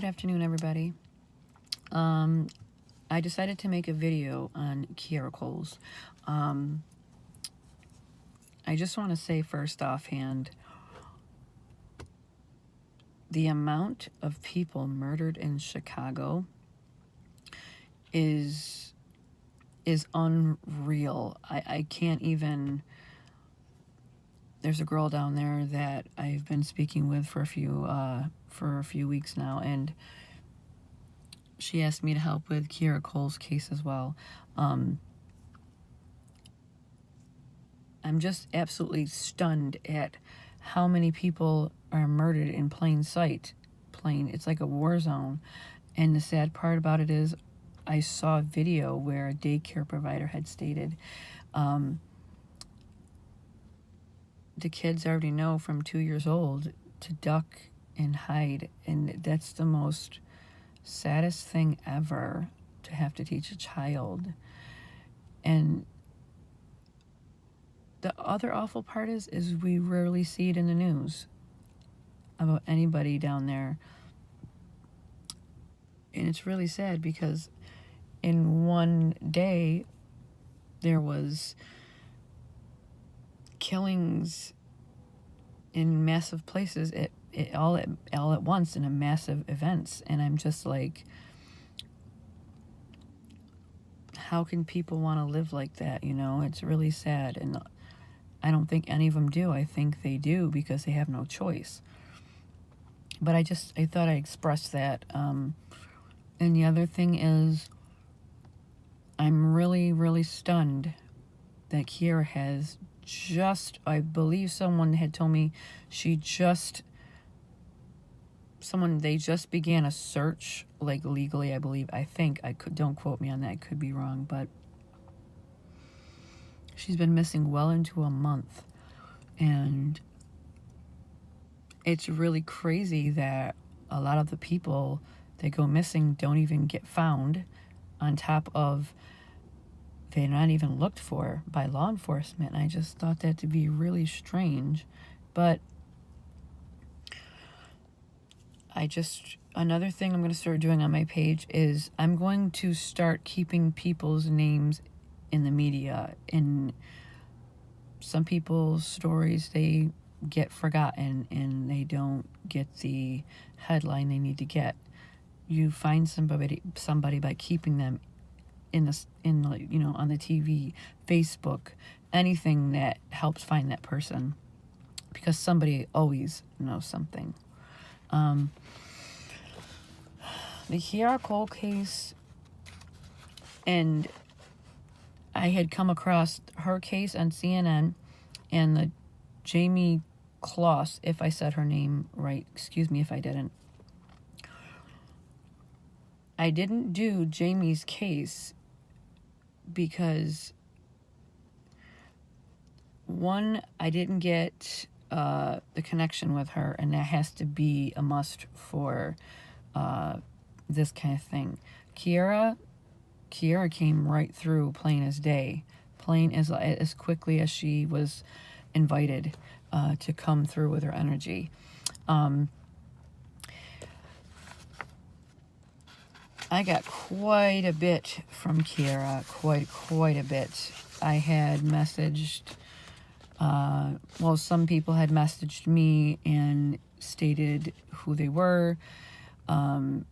Good afternoon, everybody. I decided to make a video on Kierra Cole's. I just want to say first offhand, the amount of people murdered in Chicago is unreal. I can't even. There's a girl down there that I've been speaking with for a few weeks now, and she asked me to help with Kierra Cole's case as well. I'm just absolutely stunned at how many people are murdered in plain sight. It's like a war zone. And the sad part about it is I saw a video where a daycare provider had stated the kids already know from 2 years old to duck and hide. And that's the most saddest thing ever, to have to teach a child. And the other awful part is we rarely see it in the news about anybody down there. And it's really sad because in one day there was killings in massive places all at once in a massive events. And I'm just like, how can people want to live like that? It's really sad. And I don't think any of them do. I think they do because they have no choice. But I thought I expressed that. And the other thing is, I'm really, really stunned that Kierra has I believe someone had told me they just began a search, like legally, I believe. Don't quote me on that, I could be wrong, but she's been missing well into a month. And it's really crazy that a lot of the people that go missing don't even get found, on top of they're not even looked for by law enforcement. I just thought that to be really strange. But another thing I'm going to start doing on my page is I'm going to start keeping people's names in the media. And some people's stories, they get forgotten and they don't get the headline they need to get. You find somebody by keeping them on the TV, Facebook, anything that helps find that person, because somebody always knows something. The Kierra Cole case, and I had come across her case on CNN, and the Jamie Kloss, if I said her name right, excuse me if I didn't. I didn't do Jamie's case because, one, I didn't get the connection with her, and that has to be a must for this kind of thing. Kierra came right through plain as day, plain as quickly as she was invited to come through with her energy. I got quite a bit from Kierra, quite a bit. I had messaged, some people had messaged me and stated who they were, some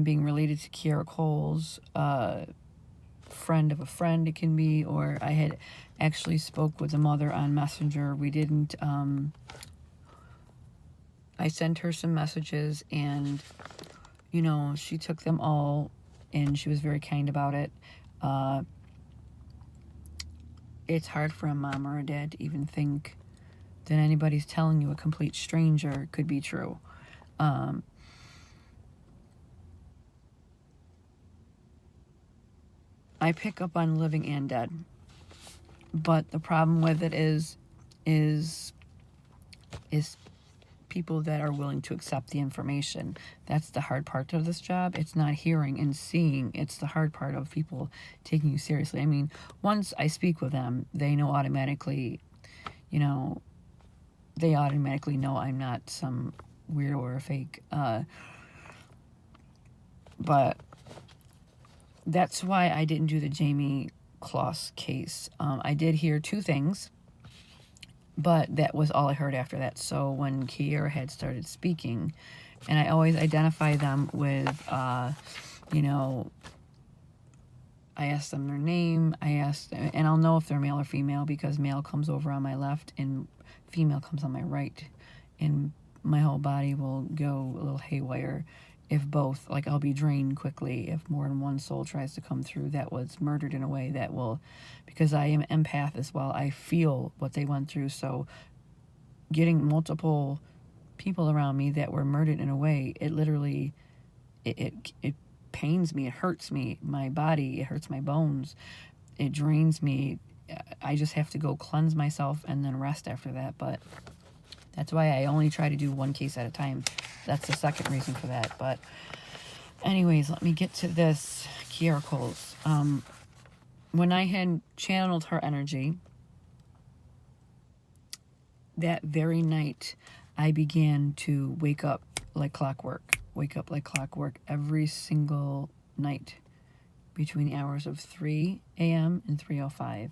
being related to Kierra Cole's, friend of a friend it can be, or I had actually spoke with the mother on Messenger. We didn't, I sent her some messages, and she took them all, and she was very kind about it. It's hard for a mom or a dad to even think that anybody's telling you, a complete stranger, could be true. I pick up on living and dead, but the problem with it is people that are willing to accept the information. That's the hard part of this job. It's not hearing and seeing. It's the hard part of people taking you seriously. I mean, once I speak with them, they know automatically, know I'm not some weirdo or a fake. But that's why I didn't do the Jamie Kloss case. I did hear 2 things, but that was all I heard after that. So when Kierra had started speaking, and I always identify them with, you know, I asked them their name, and I'll know if they're male or female because male comes over on my left and female comes on my right, and my whole body will go a little haywire if both, like I'll be drained quickly if more than one soul tries to come through that was murdered in a way that will, because I am an empath as well, I feel what they went through. So getting multiple people around me that were murdered in a way, it literally, it pains me, it hurts me, my body, it hurts my bones, it drains me. I just have to go cleanse myself and then rest after that. But that's why I only try to do 1 case at a time. That's the second reason for that. But anyways, let me get to this Kierra Cole's. When I had channeled her energy, that very night I began to wake up like clockwork every single night between the hours of 3 a.m. and 3:05.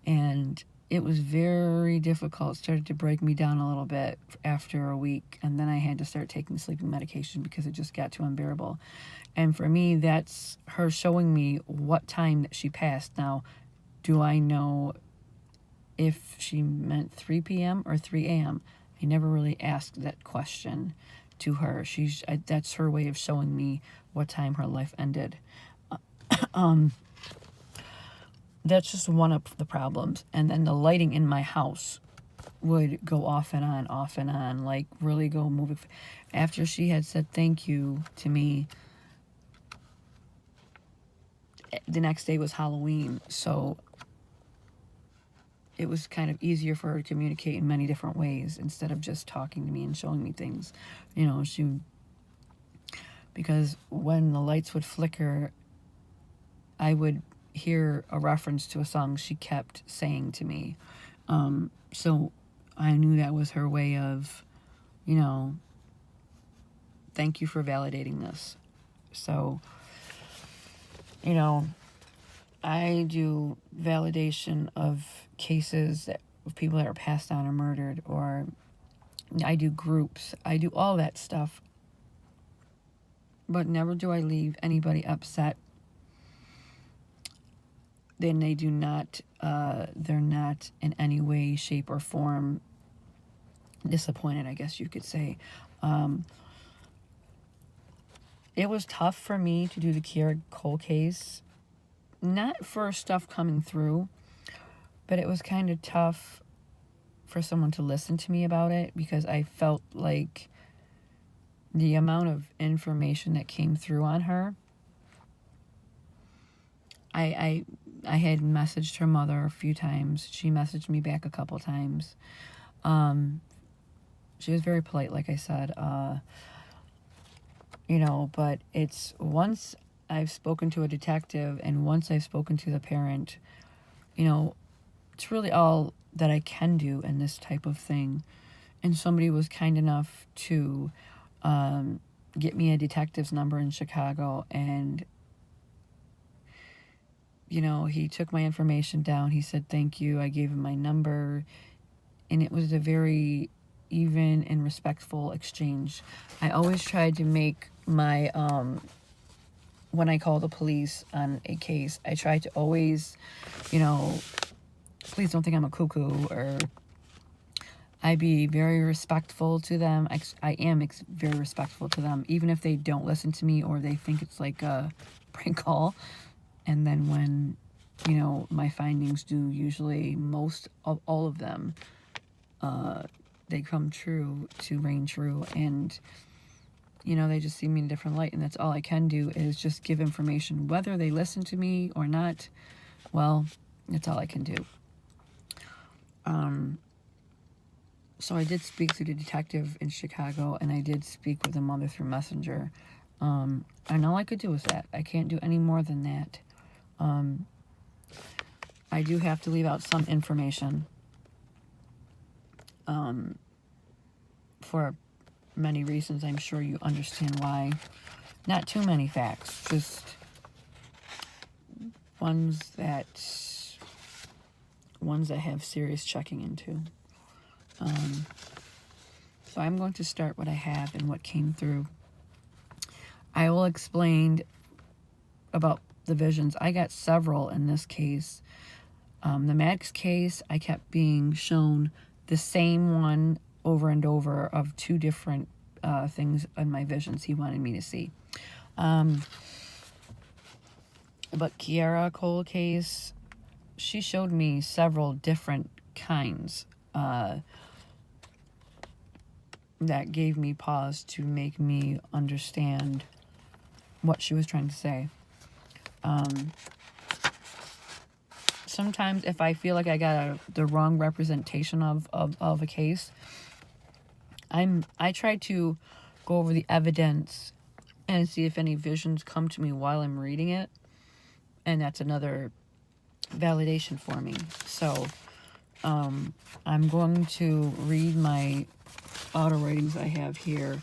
And it was very difficult. It started to break me down a little bit after a week. And then I had to start taking sleeping medication because it just got too unbearable. And for me, that's her showing me what time that she passed. Now, do I know if she meant 3 p.m. or 3 a.m.? I never really asked that question to her. That's her way of showing me what time her life ended. That's just one of the problems. And then the lighting in my house would go off and on, like really go moving. After she had said thank you to me, the next day was Halloween, so it was kind of easier for her to communicate in many different ways instead of just talking to me and showing me things. You know, because when the lights would flicker, I would hear a reference to a song she kept saying to me. So I knew that was her way of, you know, thank you for validating this. So, you know, I do validation of cases of people that are passed on or murdered, or I do groups. I do all that stuff. But never do I leave anybody upset. Then they do not, they're not in any way, shape, or form disappointed, I guess you could say. It was tough for me to do the Kierra Cole case. Not for stuff coming through, but it was kind of tough for someone to listen to me about it because I felt like the amount of information that came through on her. I had messaged her mother a few times. She messaged me back a couple times. She was very polite, like I said. You know, but it's once I've spoken to a detective and once I've spoken to the parent, you know, it's really all that I can do in this type of thing. And somebody was kind enough to get me a detective's number in Chicago, and you know, he took my information down. He said thank you. I gave him my number, and it was a very even and respectful exchange. I always tried to make my when I call the police on a case, I try to always, you know, please don't think I'm a cuckoo, or I be very respectful to them. I am very respectful to them, even if they don't listen to me or they think it's like a prank call. And then when, you know, my findings do, usually most of all of them, they come true to reign true. And, you know, they just see me in a different light. And that's all I can do is just give information. Whether they listen to me or not, well, that's all I can do. So I did speak to the detective in Chicago, and I did speak with the mother through Messenger. And all I could do was that. I can't do any more than that. I do have to leave out some information for many reasons. I'm sure you understand why. Not too many facts, just ones that have serious checking into. So I'm going to start what I have and what came through. I will explain about the visions. I got several in this case. The Maddox case, I kept being shown the same one over and over of two different things in my visions he wanted me to see. But Kierra Cole case, she showed me several different kinds that gave me pause to make me understand what she was trying to say. Sometimes if I feel like I got the wrong representation of a case, I try to go over the evidence and see if any visions come to me while I'm reading it. And that's another validation for me. So I'm going to read my auto writings I have here.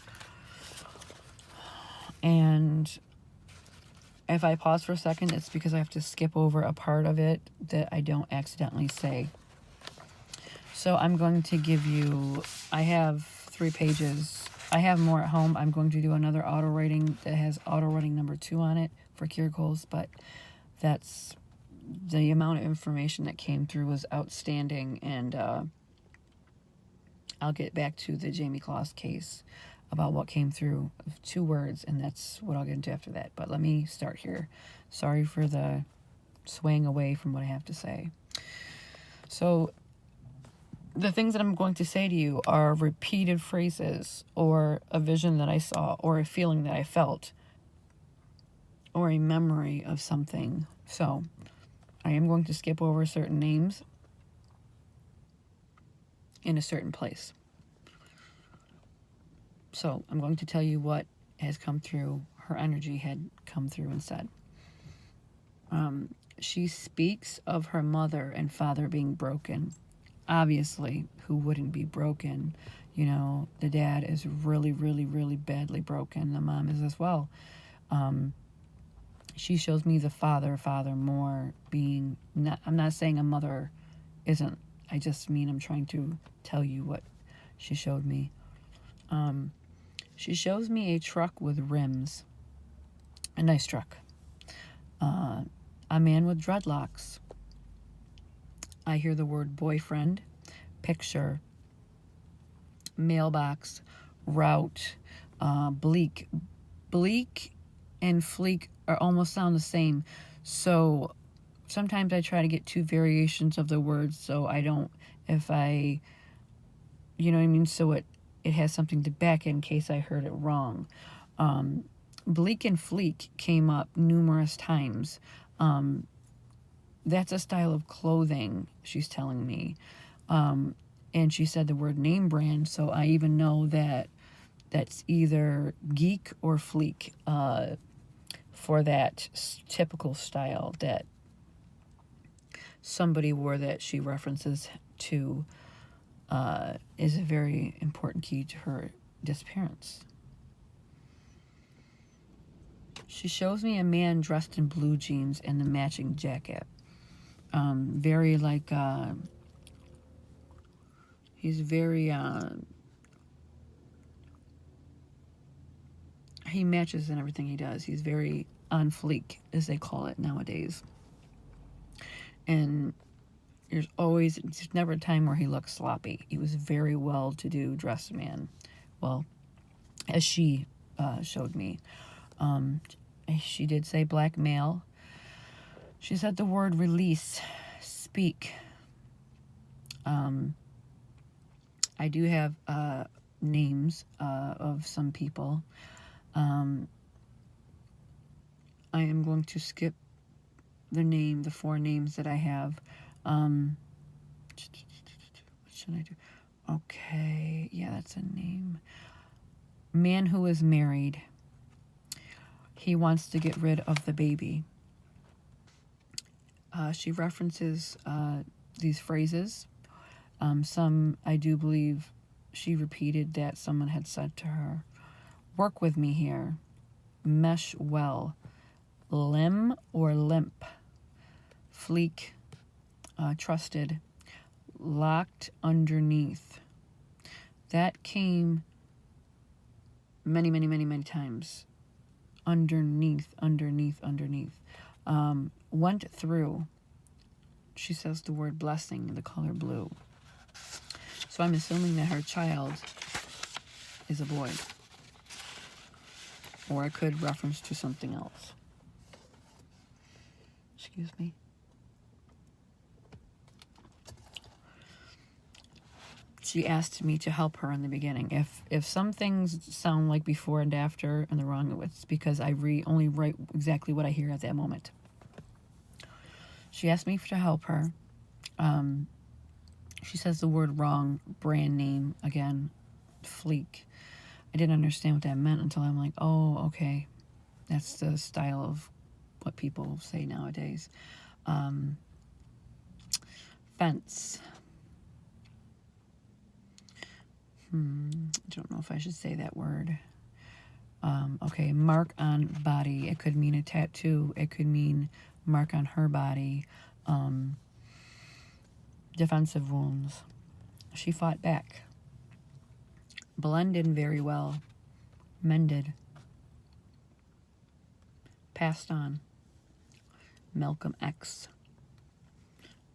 And if I pause for a second, it's because I have to skip over a part of it that I don't accidentally say. So I'm going to give you, I have 3 pages. I have more at home. I'm going to do another auto writing that has auto writing number 2 on it for Kierra Cole's, but that's the amount of information that came through was outstanding. And I'll get back to the Jamie Kloss case about what came through, 2 words, and that's what I'll get into after that. But let me start here. Sorry for the swaying away from what I have to say. So the things that I'm going to say to you are repeated phrases, or a vision that I saw, or a feeling that I felt, or a memory of something. So I am going to skip over certain names in a certain place. So I'm going to tell you what has come through. Her energy had come through and said. She speaks of her mother and father being broken. Obviously, who wouldn't be broken? You know, the dad is really, really, really badly broken. The mom is as well. She shows me the father more being, I'm not saying a mother isn't. I just mean I'm trying to tell you what she showed me. She shows me a truck with rims. A nice truck. A man with dreadlocks. I hear the word boyfriend, picture, mailbox, route, bleak. Bleak and fleek are almost sound the same. So sometimes I try to get 2 variations of the words so I don't, if I, you know what I mean? So it has something to back in case I heard it wrong. Bleak and fleek came up numerous times. That's a style of clothing, she's telling me. And she said the word name brand, so I even know that that's either geek or fleek for that typical style that somebody wore that she references to is a very important key to her disappearance. She shows me a man dressed in blue jeans and the matching jacket. Very like, he's very, he matches in everything he does. He's very on fleek, as they call it nowadays. And there's never a time where he looks sloppy. He was a very well-to-do dressed man. Well, as she showed me. She did say black male. She said the word release, speak. I do have names of some people. I am going to skip the 4 names that I have. What should I do? Okay, yeah, that's a name. Man who is married. He wants to get rid of the baby. She references these phrases. Some, I do believe she repeated that someone had said to her. Work with me here. mesh well, limb or limp, fleek, trusted, locked underneath. That came many, many, many, many times. Underneath. Went through. She says the word blessing, the color blue. So I'm assuming that her child is a boy. Or it could reference to something else. Excuse me. She asked me to help her in the beginning. If some things sound like before and after and they're wrong, it's because I only write exactly what I hear at that moment. She asked me to help her. She says the word wrong, brand name, again, fleek. I didn't understand what that meant until I'm like, oh, okay. That's the style of what people say nowadays. Fence. I don't know if I should say that word. Okay, mark on body. It could mean a tattoo. It could mean mark on her body. Defensive wounds. She fought back. Blended very well. Mended. Passed on. Malcolm X.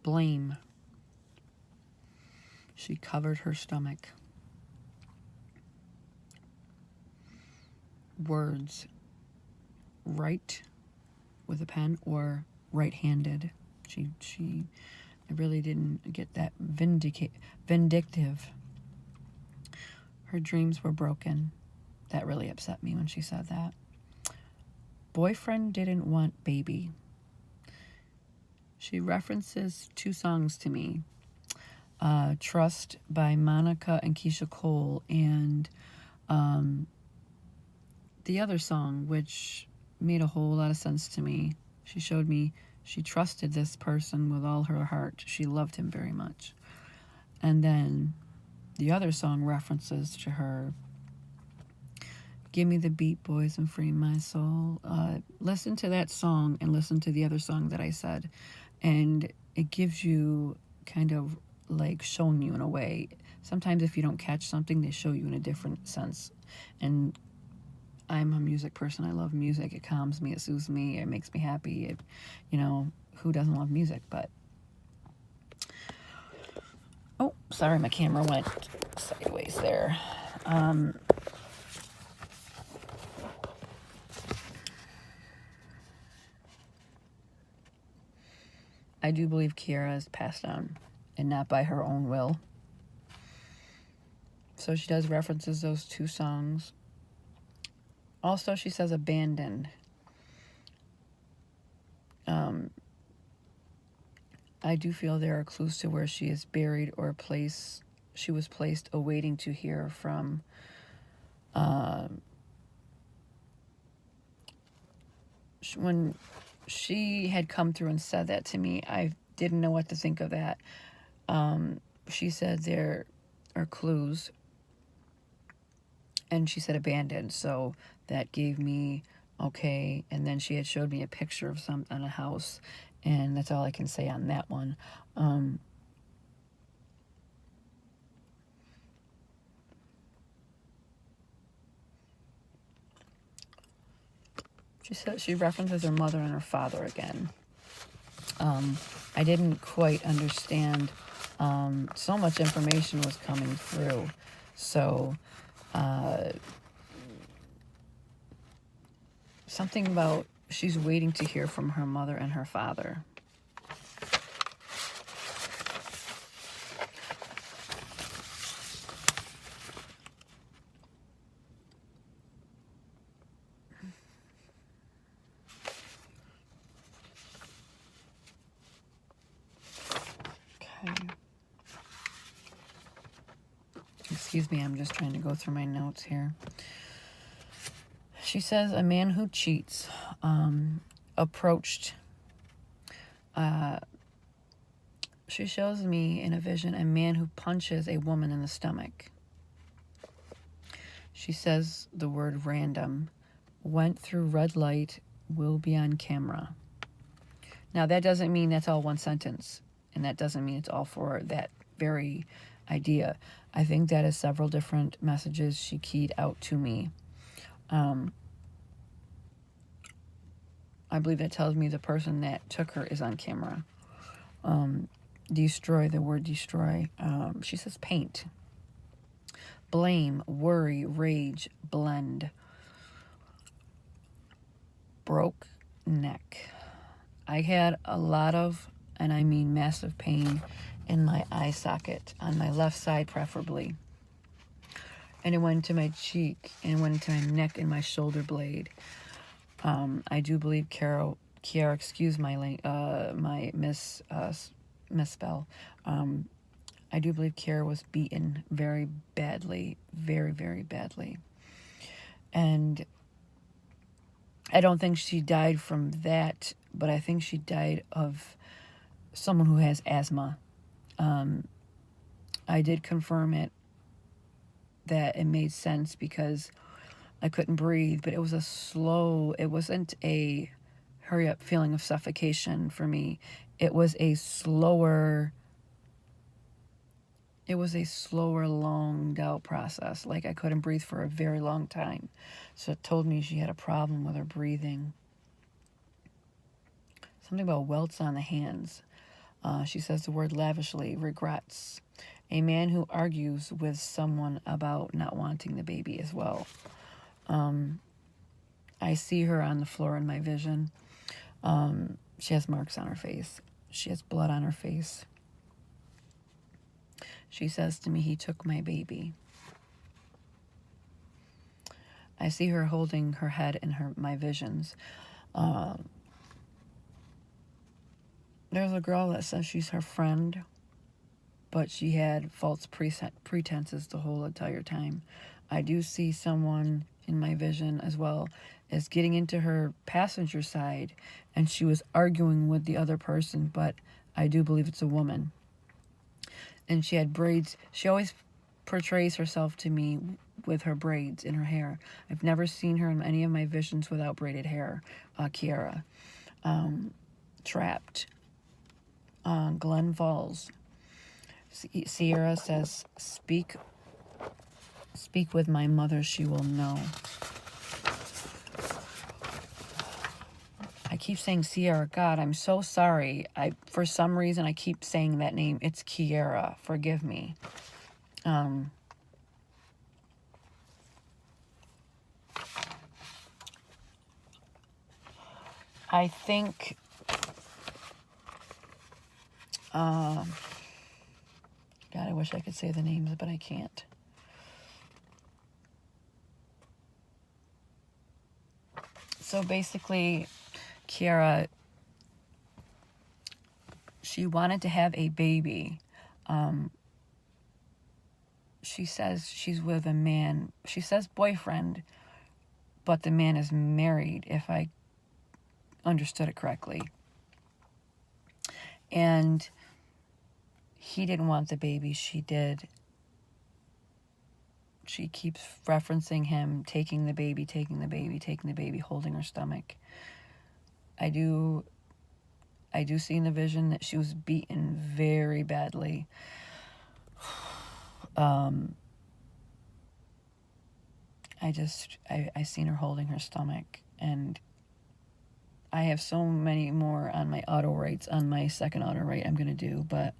Blame. She covered her stomach. Words. Right with a pen or right-handed. I really didn't get that vindictive. Her dreams were broken. That really upset me when she said that. Boyfriend didn't want baby. She references 2 songs to me. Trust by Monica and Kierra Cole, and the other song, which made a whole lot of sense to me. She showed me she trusted this person with all her heart. She loved him very much. And then the other song references to her, give me the beat, boys, and free my soul. Listen to that song and listen to the other song that I said. And it gives you kind of like showing you in a way. Sometimes if you don't catch something, they show you in a different sense. And I'm a music person. I love music. It calms me. It soothes me. It makes me happy. Who doesn't love music? But oh, sorry, my camera went sideways there. I do believe Kierra is passed on and not by her own will. So she does references those 2 songs. Also, she says abandoned. I do feel there are clues to where she is buried or she was placed awaiting to hear from when she had come through and said that to me. I didn't know what to think of that. She said there are clues, and she said abandoned, so that gave me okay. And then she had showed me a picture of some on a house, and that's all I can say on that one. She said she references her mother and her father again. I didn't quite understand. So much information was coming through. So something about she's waiting to hear from her mother and her father. Excuse me, I'm just trying to go through my notes here. She says, a man who cheats approached. She shows me in a vision a man who punches a woman in the stomach. She says the word random went through red light, will be on camera. Now, that doesn't mean that's all one sentence, and that doesn't mean it's all for that very idea. I think that is several different messages she keyed out to me. I believe that tells me the person that took her is on camera. Destroy, the word destroy. She says paint. Blame, worry, rage, blend. Broke neck. I had a lot of, and I mean massive pain in my eye socket, on my left side preferably. And it went into my cheek, and it went into my neck and my shoulder blade. I do believe Kierra, excuse my misspell. I do believe Kierra was beaten very badly, very, very badly. And I don't think she died from that, but I think she died of someone who has asthma. I did confirm that it made sense because I couldn't breathe, but it was it wasn't a hurry up feeling of suffocation for me. It was a slower, longed out process. Like I couldn't breathe for a very long time. So it told me she had a problem with her breathing. Something about welts on the hands. She says the word lavishly, regrets. A man who argues with someone about not wanting the baby as well. I see her on the floor in my vision. She has marks on her face. She has blood on her face. She says to me, he took my baby. I see her holding her head in my visions. There's a girl that says she's her friend, but she had false pretenses the whole entire time. I do see someone in my vision as well as getting into her passenger side, and she was arguing with the other person, but I do believe it's a woman. And she had braids. She always portrays herself to me with her braids in her hair. I've never seen her in any of my visions without braided hair. Kierra. Trapped. Glen Falls. Sierra says, speak with my mother, she will know. I keep saying Sierra. God, I'm so sorry. For some reason, I keep saying that name. It's Kierra. Forgive me. I think... God, I wish I could say the names, but I can't. So basically, Kierra, she wanted to have a baby. She says she's with a man. She says boyfriend, but the man is married, if I understood it correctly. And he didn't want the baby. She did. She keeps referencing him taking the baby, holding her stomach. I do see in the vision that she was beaten very badly. I seen her holding her stomach, and I have so many more on my auto rates, on my second auto rate I'm going to do, but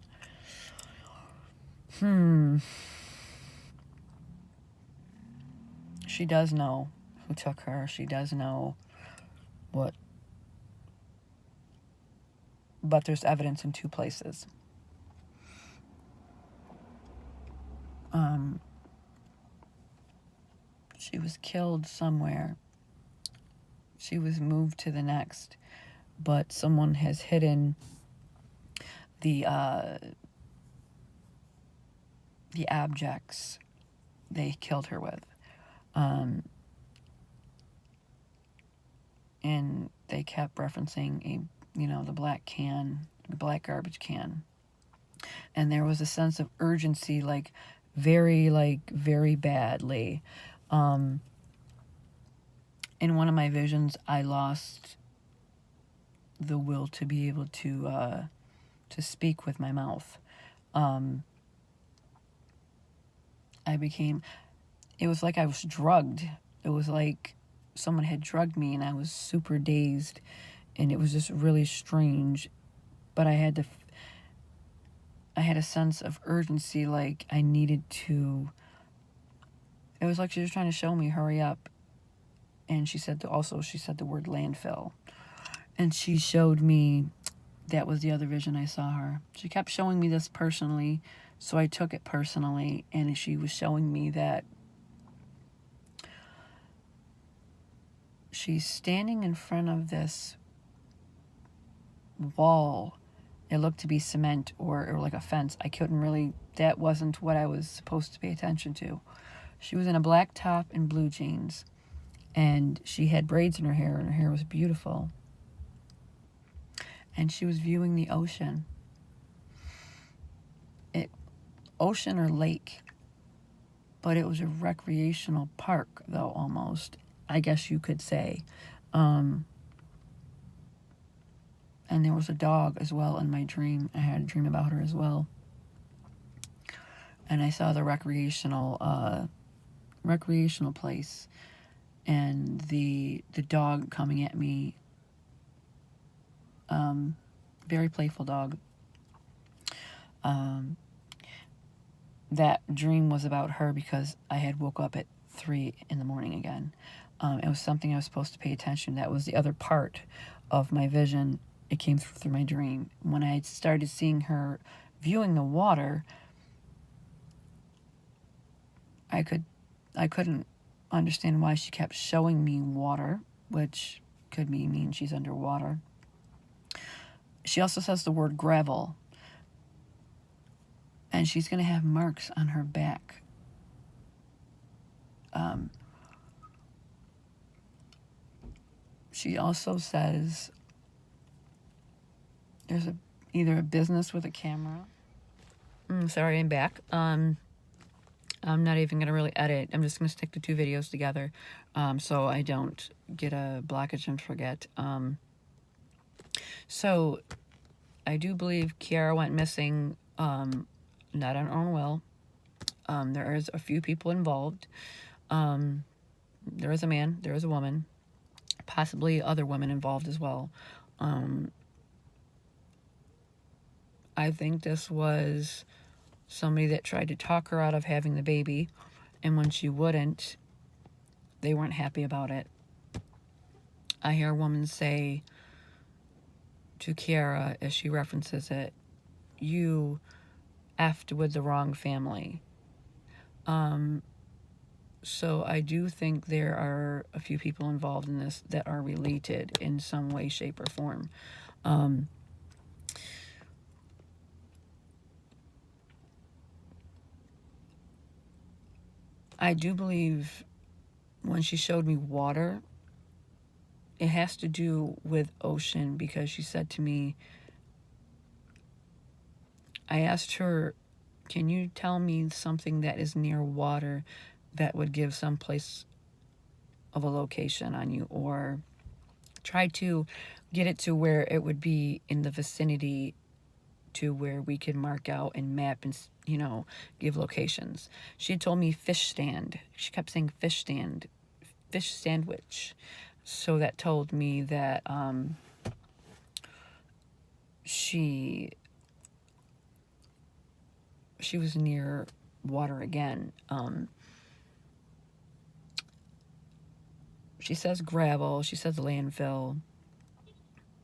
she does know who took her. She does know what, but there's evidence in two places. She was killed somewhere. She was moved to the next, but someone has hidden the objects they killed her with. And they kept referencing the black garbage can. And there was a sense of urgency, very badly. in one of my visions, I lost the will to be able to speak with my mouth. It was like I was drugged. It was like someone had drugged me and I was super dazed, and it was just really strange. But I had a sense of urgency, like I needed to. It was like she was trying to show me, hurry up. And she said the word landfill. And she showed me, that was the other vision I saw her. She kept showing me this personally, so I took it personally, and she was showing me that she's standing in front of this wall. It looked to be cement or like a fence. That wasn't what I was supposed to pay attention to. She was in a black top and blue jeans, and she had braids in her hair, and her hair was beautiful. And she was viewing the ocean. Ocean or lake, but it was a recreational park, though, almost, I guess you could say. And there was a dog as well in my dream. I had a dream about her as well. And I saw the recreational place, and the dog coming at me. Very playful dog. That dream was about her because I had woke up at 3 in the morning again. It was something I was supposed to pay attention to. That was the other part of my vision. It came through my dream. When I started seeing her viewing the water, I couldn't understand why she kept showing me water, which could mean she's underwater. She also says the word gravel, and she's going to have marks on her back. She also says there's either a business with a camera. Sorry, I'm back. I'm not even going to really edit. I'm just going to stick the two videos together, so I don't get a blockage and forget. So I do believe Kierra went missing, not on her own will. There is a few people involved. There is a man, there is a woman, possibly other women involved as well. I think this was somebody that tried to talk her out of having the baby, and when she wouldn't, they weren't happy about it. I hear a woman say to Kierra, as she references it, "You effed with the wrong family." So I do think there are a few people involved in this that are related in some way, shape, or form. I do believe when she showed me water, it has to do with ocean, because she said to me, I asked her, can you tell me something that is near water that would give some place of a location on you, or try to get it to where it would be in the vicinity to where we could mark out and map and, give locations. She had told me fish stand. She kept saying fish stand, fish sandwich. So that told me that she was near water again. She says gravel. She says landfill.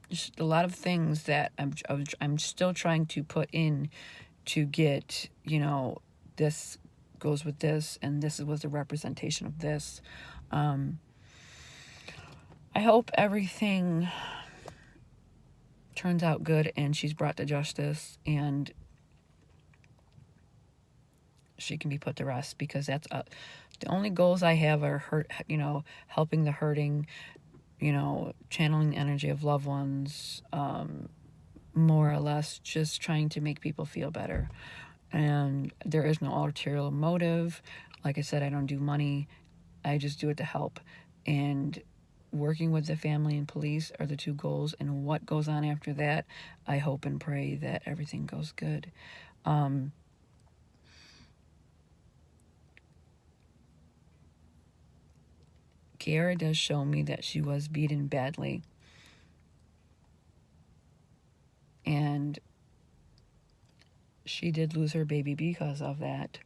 Just a lot of things that I'm still trying to put in to get, this goes with this, and this was a representation of this. I hope everything turns out good and she's brought to justice and she can be put to rest, because that's the only goals I have are helping the hurting, channeling the energy of loved ones, more or less just trying to make people feel better. And there is no ulterior motive. Like I said, I don't do money. I just do it to help. And working with the family and police are the two goals, and what goes on after that, I hope and pray that everything goes good. Kierra does show me that she was beaten badly, and she did lose her baby because of that.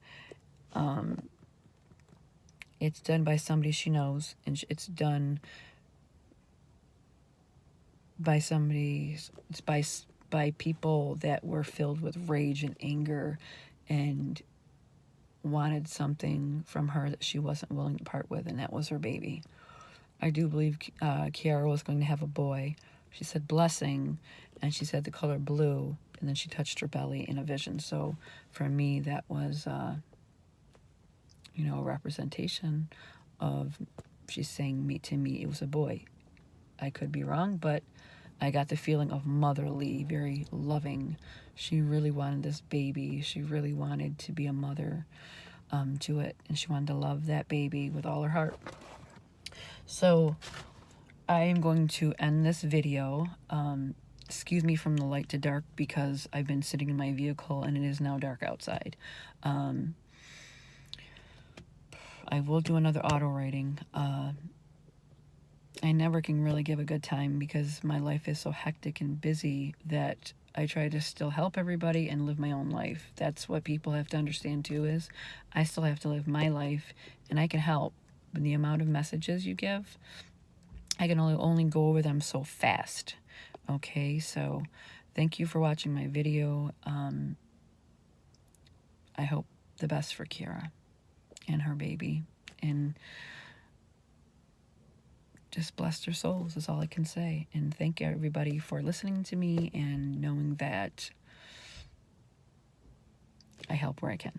It's done by somebody she knows, and it's done by somebody, it's by people that were filled with rage and anger and wanted something from her that she wasn't willing to part with, and that was her baby. I do believe Kierra was going to have a boy. She said blessing, and she said the color blue, and then she touched her belly in a vision. So for me, that was, a representation of, she's saying to me it was a boy. I could be wrong, but I got the feeling of motherly, very loving. She really wanted this baby. She really wanted to be a mother to it, and she wanted to love that baby with all her heart. So I am going to end this video. Excuse me from the light to dark because I've been sitting in my vehicle and it is now dark outside. I will do another auto writing. I never can really give a good time because my life is so hectic and busy that I try to still help everybody and live my own life. That's what people have to understand too, is I still have to live my life, and I can help. But the amount of messages you give, I can only go over them so fast. Okay, so thank you for watching my video. I hope the best for Kierra and her baby, and just bless their souls is all I can say. And thank everybody for listening to me and knowing that I help where I can.